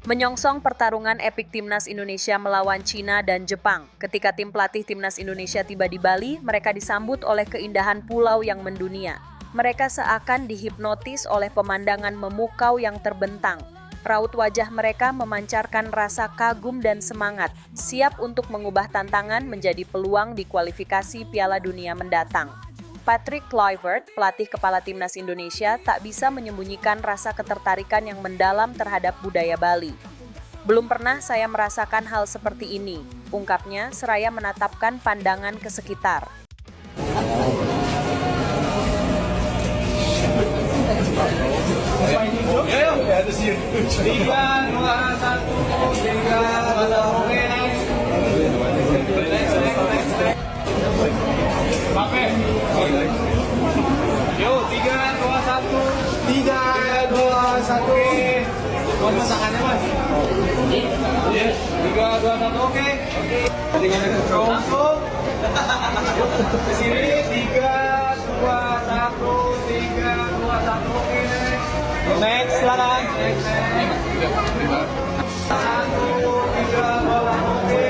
Menyongsong pertarungan epik Timnas Indonesia melawan Cina dan Jepang. Ketika tim pelatih Timnas Indonesia tiba di Bali, mereka disambut oleh keindahan pulau yang mendunia. Mereka seakan dihipnotis oleh pemandangan memukau yang terbentang. Raut wajah mereka memancarkan rasa kagum dan semangat, siap untuk mengubah tantangan menjadi peluang di kualifikasi Piala Dunia mendatang. Patrick Kluivert, pelatih kepala Timnas Indonesia, tak bisa menyembunyikan rasa ketertarikan yang mendalam terhadap budaya Bali. Belum pernah saya merasakan hal seperti ini, ungkapnya seraya menatapkan pandangan ke sekitar. Yuk, 3, 2, 1. 3, 2, 1. Mas tangannya, Mas. Yes. 3, 2, 1, oke. Langsung. Ke sini, 3, 2, 1. 3, 2, 1, oke. Next, silakan. Next. 1, 3, 2, 1, oke.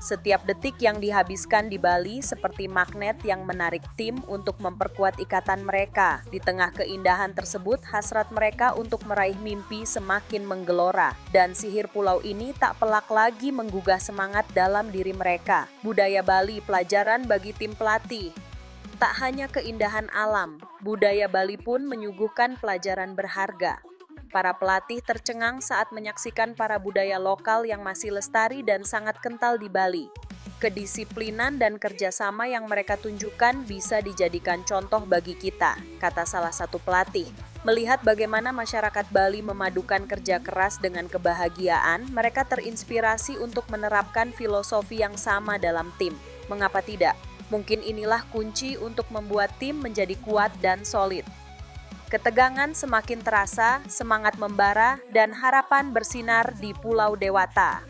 Setiap detik yang dihabiskan di Bali seperti magnet yang menarik tim untuk memperkuat ikatan mereka. Di tengah keindahan tersebut, hasrat mereka untuk meraih mimpi semakin menggelora. Dan sihir pulau ini tak pelak lagi menggugah semangat dalam diri mereka. Budaya Bali, pelajaran bagi tim pelatih. Tak hanya keindahan alam, budaya Bali pun menyuguhkan pelajaran berharga. Para pelatih tercengang saat menyaksikan para budaya lokal yang masih lestari dan sangat kental di Bali. Kedisiplinan dan kerjasama yang mereka tunjukkan bisa dijadikan contoh bagi kita, kata salah satu pelatih. Melihat bagaimana masyarakat Bali memadukan kerja keras dengan kebahagiaan, mereka terinspirasi untuk menerapkan filosofi yang sama dalam tim. Mengapa tidak? Mungkin inilah kunci untuk membuat tim menjadi kuat dan solid. Ketegangan semakin terasa, semangat membara, dan harapan bersinar di Pulau Dewata.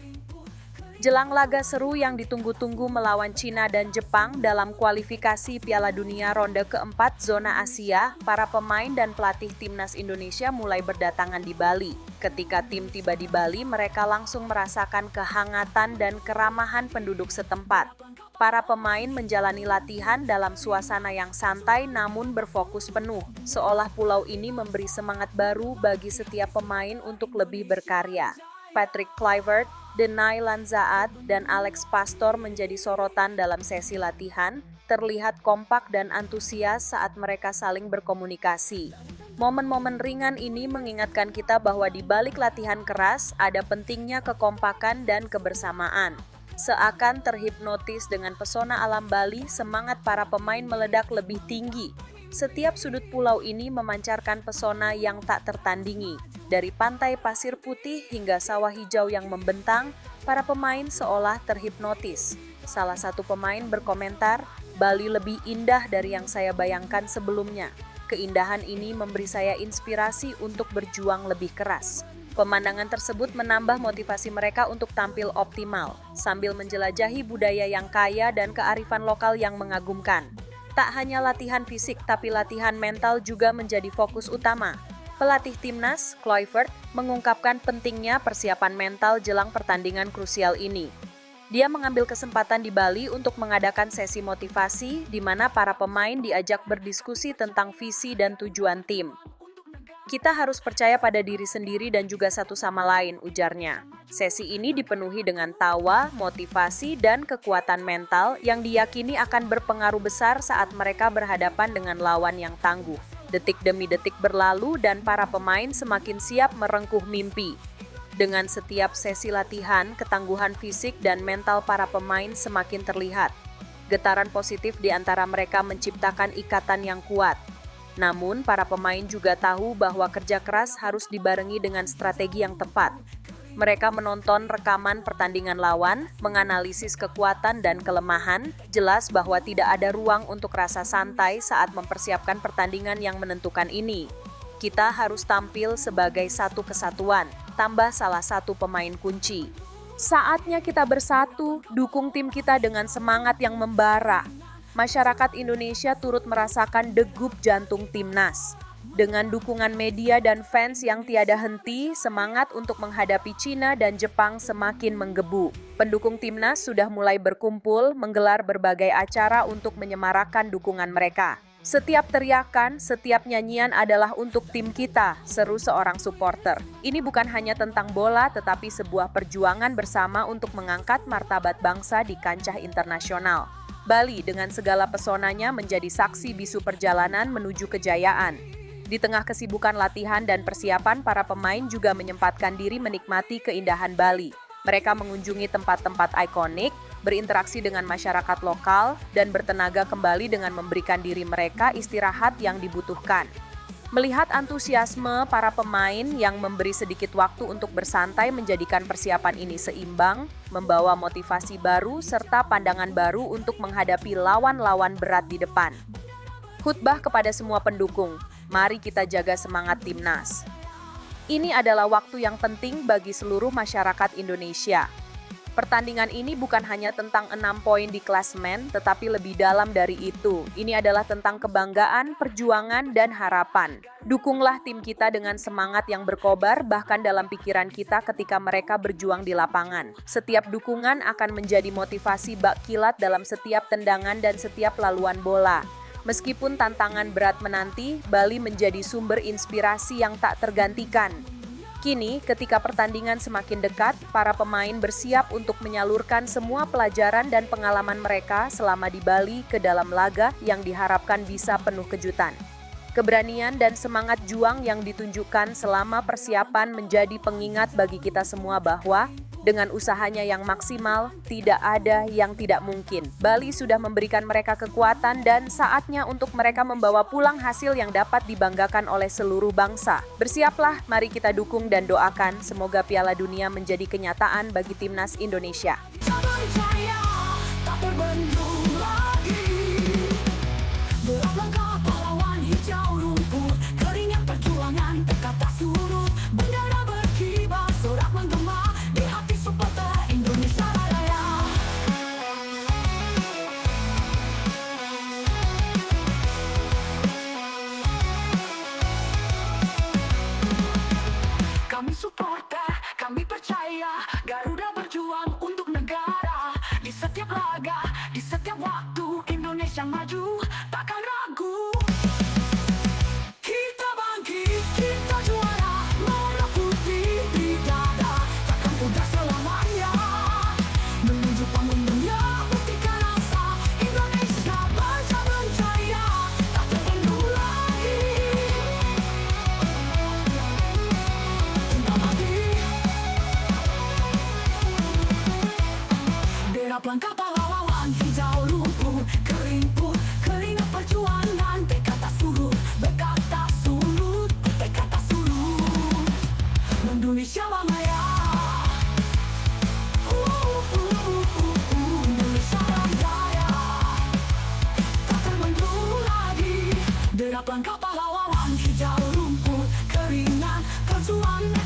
Jelang laga seru yang ditunggu-tunggu melawan Cina dan Jepang dalam kualifikasi Piala Dunia ronde keempat zona Asia, para pemain dan pelatih Timnas Indonesia mulai berdatangan di Bali. Ketika tim tiba di Bali, mereka langsung merasakan kehangatan dan keramahan penduduk setempat. Para pemain menjalani latihan dalam suasana yang santai namun berfokus penuh, seolah pulau ini memberi semangat baru bagi setiap pemain untuk lebih berkarya. Patrick Kluivert, Denai Lanzaat, dan Alex Pastor menjadi sorotan dalam sesi latihan, terlihat kompak dan antusias saat mereka saling berkomunikasi. Momen-momen ringan ini mengingatkan kita bahwa di balik latihan keras ada pentingnya kekompakan dan kebersamaan. Seakan terhipnotis dengan pesona alam Bali, semangat para pemain meledak lebih tinggi. Setiap sudut pulau ini memancarkan pesona yang tak tertandingi. Dari pantai pasir putih hingga sawah hijau yang membentang, para pemain seolah terhipnotis. Salah satu pemain berkomentar, "Bali lebih indah dari yang saya bayangkan sebelumnya. Keindahan ini memberi saya inspirasi untuk berjuang lebih keras." Pemandangan tersebut menambah motivasi mereka untuk tampil optimal, sambil menjelajahi budaya yang kaya dan kearifan lokal yang mengagumkan. Tak hanya latihan fisik, tapi latihan mental juga menjadi fokus utama. Pelatih Timnas, Kluivert, mengungkapkan pentingnya persiapan mental jelang pertandingan krusial ini. Dia mengambil kesempatan di Bali untuk mengadakan sesi motivasi, di mana para pemain diajak berdiskusi tentang visi dan tujuan tim. "Kita harus percaya pada diri sendiri dan juga satu sama lain," ujarnya. Sesi ini dipenuhi dengan tawa, motivasi, dan kekuatan mental yang diyakini akan berpengaruh besar saat mereka berhadapan dengan lawan yang tangguh. Detik demi detik berlalu dan para pemain semakin siap merengkuh mimpi. Dengan setiap sesi latihan, ketangguhan fisik dan mental para pemain semakin terlihat. Getaran positif di antara mereka menciptakan ikatan yang kuat. Namun, para pemain juga tahu bahwa kerja keras harus dibarengi dengan strategi yang tepat. Mereka menonton rekaman pertandingan lawan, menganalisis kekuatan dan kelemahan, jelas bahwa tidak ada ruang untuk rasa santai saat mempersiapkan pertandingan yang menentukan ini. "Kita harus tampil sebagai satu kesatuan," tambah salah satu pemain kunci. "Saatnya kita bersatu, dukung tim kita dengan semangat yang membara." Masyarakat Indonesia turut merasakan degup jantung Timnas. Dengan dukungan media dan fans yang tiada henti, semangat untuk menghadapi Cina dan Jepang semakin menggebu. Pendukung timnas sudah mulai berkumpul, menggelar berbagai acara untuk menyemarakan dukungan mereka. Setiap teriakan, setiap nyanyian adalah untuk tim kita, seru seorang supporter. Ini bukan hanya tentang bola, tetapi sebuah perjuangan bersama untuk mengangkat martabat bangsa di kancah internasional. Bali dengan segala pesonanya menjadi saksi bisu perjalanan menuju kejayaan. Di tengah kesibukan latihan dan persiapan, para pemain juga menyempatkan diri menikmati keindahan Bali. Mereka mengunjungi tempat-tempat ikonik, berinteraksi dengan masyarakat lokal, dan bertenaga kembali dengan memberikan diri mereka istirahat yang dibutuhkan. Melihat antusiasme para pemain yang memberi sedikit waktu untuk bersantai menjadikan persiapan ini seimbang, membawa motivasi baru serta pandangan baru untuk menghadapi lawan-lawan berat di depan. Khutbah kepada semua pendukung, mari kita jaga semangat timnas. Ini adalah waktu yang penting bagi seluruh masyarakat Indonesia. Pertandingan ini bukan hanya tentang 6 poin di klasemen, tetapi lebih dalam dari itu. Ini adalah tentang kebanggaan, perjuangan, dan harapan. Dukunglah tim kita dengan semangat yang berkobar, bahkan dalam pikiran kita ketika mereka berjuang di lapangan. Setiap dukungan akan menjadi motivasi bak kilat dalam setiap tendangan dan setiap laluan bola. Meskipun tantangan berat menanti, Bali menjadi sumber inspirasi yang tak tergantikan. Kini, ketika pertandingan semakin dekat, para pemain bersiap untuk menyalurkan semua pelajaran dan pengalaman mereka selama di Bali ke dalam laga yang diharapkan bisa penuh kejutan. Keberanian dan semangat juang yang ditunjukkan selama persiapan menjadi pengingat bagi kita semua bahwa dengan usahanya yang maksimal, tidak ada yang tidak mungkin. Bali sudah memberikan mereka kekuatan dan saatnya untuk mereka membawa pulang hasil yang dapat dibanggakan oleh seluruh bangsa. Bersiaplah, mari kita dukung dan doakan semoga Piala Dunia menjadi kenyataan bagi timnas Indonesia. Kami supporter, kami percaya Garuda berjuang untuk negara. Di setiap laga, di setiap waktu Indonesia maju, takkan ragu. Kita bangkit, kita juara, merah putih di dada, takkan pudar selamanya. Menuju panggung dunia, buktikan rasa Indonesia bangsa berjaya, tak terbendung lagi. Derap langkah pahlawan, hijau rumput, kering pun, keringat perjuangan, tekad tak surut, berkat tak surut, tekad tak surut. Indonesia Maya, Indonesia Raya, tak terbendung lagi. Derap langkah pahlawan, hijau rumput, keringat perjuangan.